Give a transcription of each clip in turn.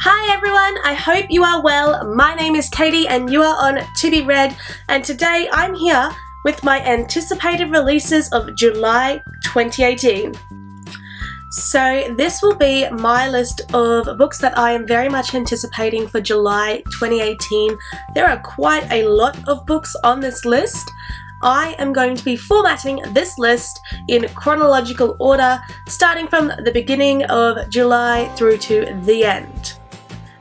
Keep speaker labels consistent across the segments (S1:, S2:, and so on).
S1: Hi everyone, I hope you are well. My name is Katie and you are on To Be Read, and today I'm here with my anticipated releases of July 2018. So this will be my list of books that I am very much anticipating for July 2018. There are quite a lot of books on this list. I am going to be formatting this list in chronological order, starting from the beginning of July through to the end.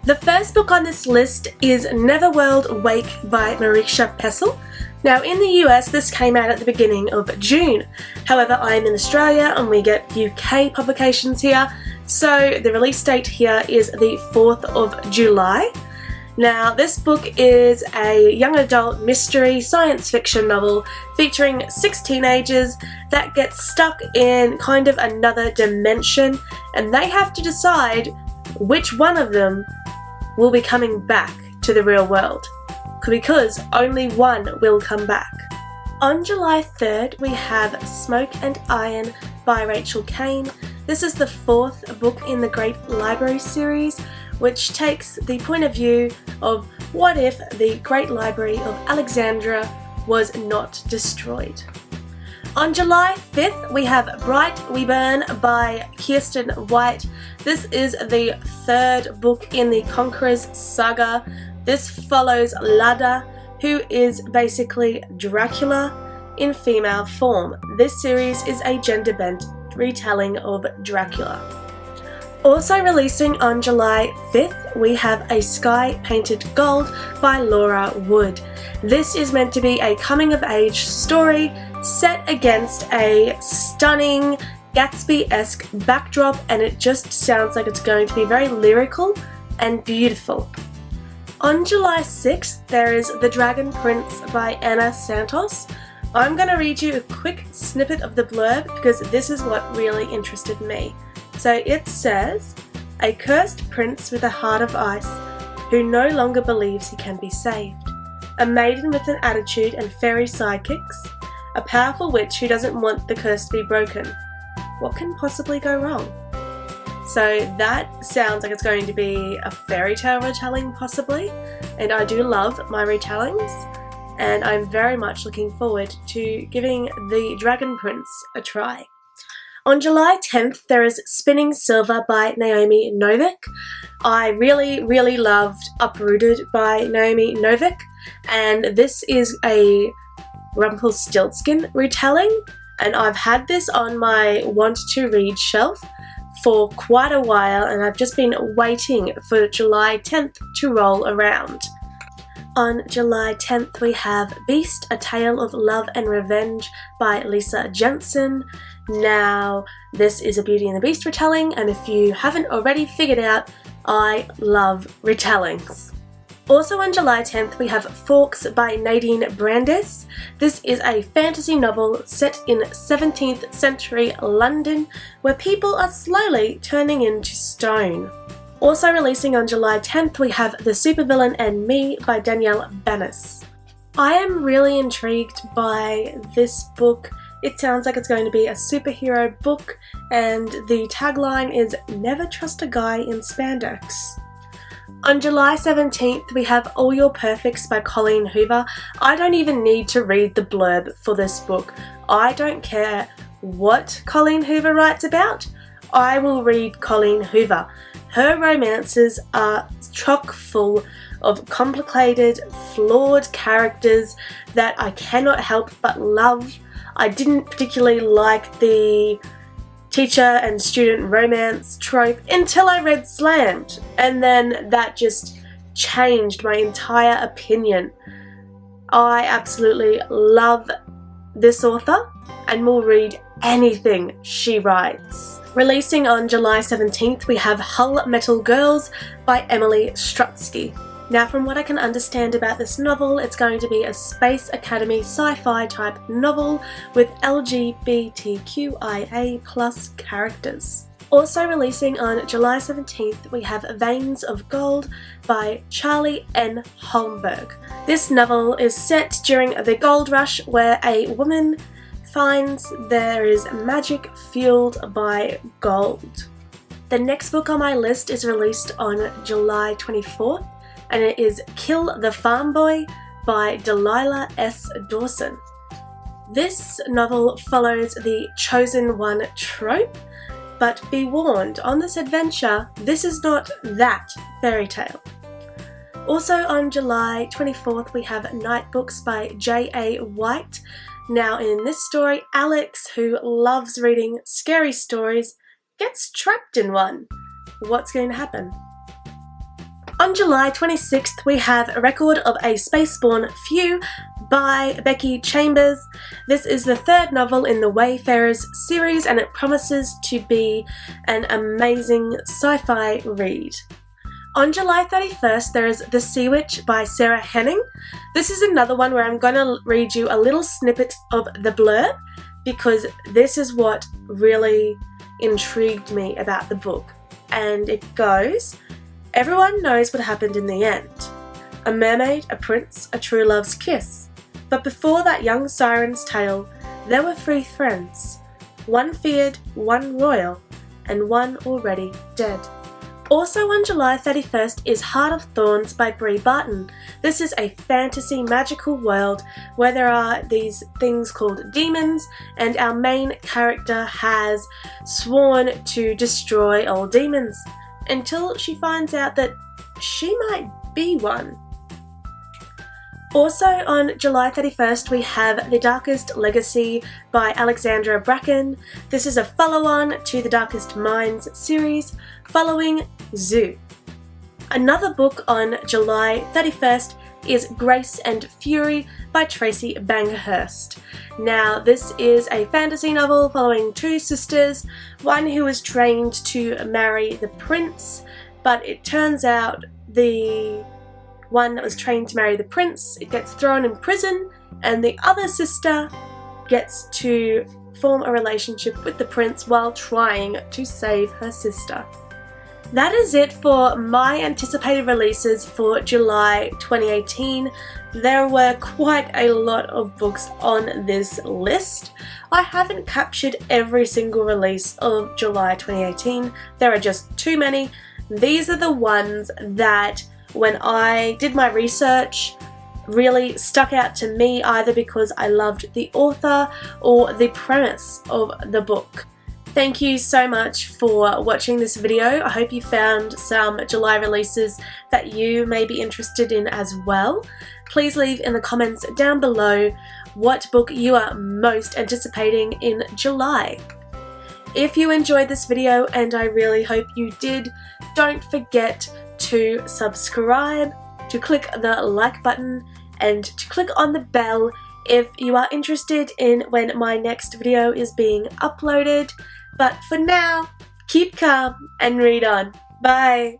S1: The first book on this list is Netherworld Wake by Marisha Pessl. Now in the US this came out at the beginning of June. However, I am in Australia and we get UK publications here, so the release date here is the 4th of July. Now this book is a young adult mystery science fiction novel featuring 6 teenagers that get stuck in kind of another dimension, and they have to decide which one of them will be coming back to the real world, because only one will come back. On July 3rd we have Smoke and Iron by Rachel Caine. This is the 4th book in the Great Library series, which takes the point of view of what if the Great Library of Alexandria was not destroyed. On July 5th we have Bright We Burn by Kiersten White. This is the 3rd book in the Conqueror's saga. This follows Lada, who is basically Dracula in female form. This series is a gender-bent retelling of Dracula. Also releasing on July 5th we have A Sky Painted Gold by Laura Wood. This is meant to be a coming-of-age story set against a stunning Gatsby-esque backdrop, and it just sounds like it's going to be very lyrical and beautiful. On July 6th there is The Dragon Prince by Anna Santos. I'm going to read you a quick snippet of the blurb because this is what really interested me. So it says, "A cursed prince with a heart of ice who no longer believes he can be saved. A maiden with an attitude and fairy sidekicks. A powerful witch who doesn't want the curse to be broken. What can possibly go wrong?" So that sounds like it's going to be a fairy tale retelling possibly, and I do love my retellings, and I'm very much looking forward to giving The Dragon Prince a try. On July 10th there is Spinning Silver by Naomi Novik. I really loved Uprooted by Naomi Novik, and this is a Rumpelstiltskin retelling, and I've had this on my want to read shelf for quite a while, and I've just been waiting for July 10th to roll around. On July 10th we have Beast, A Tale of Love and Revenge by Lisa Jensen. Now this is a Beauty and the Beast retelling, and if you haven't already figured out, I love retellings. Also on July 10th we have Forks by Nadine Brandes. This is a fantasy novel set in 17th century London where people are slowly turning into stone. Also releasing on July 10th we have The Supervillain and Me by Danielle Bannis. I am really intrigued by this book. It sounds like it's going to be a superhero book, and the tagline is "Never trust a guy in spandex." On July 17th we have All Your Perfects by Colleen Hoover. I don't even need to read the blurb for this book. I don't care what Colleen Hoover writes about. I will read Colleen Hoover. Her romances are chock full of complicated, flawed characters that I cannot help but love. I didn't particularly like the teacher and student romance trope until I read Slammed, and then that just changed my entire opinion. I absolutely love this author and will read anything she writes. Releasing on July 17th we have Hull Metal Girls by Emily Strutsky. Now from what I can understand about this novel, it's going to be a Space Academy sci-fi type novel with LGBTQIA+ characters. Also releasing on July 17th we have Veins of Gold by Charlie N. Holmberg. This novel is set during the gold rush where a woman finds there is magic fueled by gold. The next book on my list is released on July 24th, and it is Kill the Farm Boy by Delilah S. Dawson. This novel follows the Chosen One trope, but be warned, on this adventure, this is not that fairy tale. Also on July 24th we have Night Books by J.A. White. Now in this story, Alex, who loves reading scary stories, gets trapped in one. What's going to happen? On July 26th we have A Record of a Spaceborne Few by Becky Chambers. This is the third novel in the Wayfarers series and it promises to be an amazing sci-fi read. On July 31st there is The Sea Witch by Sarah Henning. This is another one where I'm going to read you a little snippet of the blurb because this is what really intrigued me about the book. And it goes, everyone knows what happened in the end. A mermaid, a prince, a true love's kiss. But before that young siren's tale, there were 3 friends. One feared, one royal, and one already dead. Also on July 31st is Heart of Thorns by Bree Barton. This is a fantasy magical world where there are these things called demons and our main character has sworn to destroy all demons until she finds out that she might be one. Also on July 31st we have TheDarkest Legacy by Alexandra Bracken. This is a follow-on to the Darkest Minds series following Zoo. Another book on July 31st is Grace and Fury by Tracy Banghurst. Now this is a fantasy novel following 2 sisters, one who was trained to marry the prince, but it turns out the one that was trained to marry the prince, it gets thrown in prison, and the other sister gets to form a relationship with the prince while trying to save her sister. That is it for my anticipated releases for July 2018. There were quite a lot of books on this list. I haven't captured every single release of July 2018. There are just too many. These are the ones that when I did my research really stuck out to me either because I loved the author or the premise of the book. Thank you so much for watching this video. I hope you found some July releases that you may be interested in as well. Please leave in the comments down below what book you are most anticipating in July. If you enjoyed this video, and I really hope you did, don't forget to subscribe, to click the like button, and to click on the bell if you are interested in when my next video is being uploaded. But for now, keep calm and read on. Bye!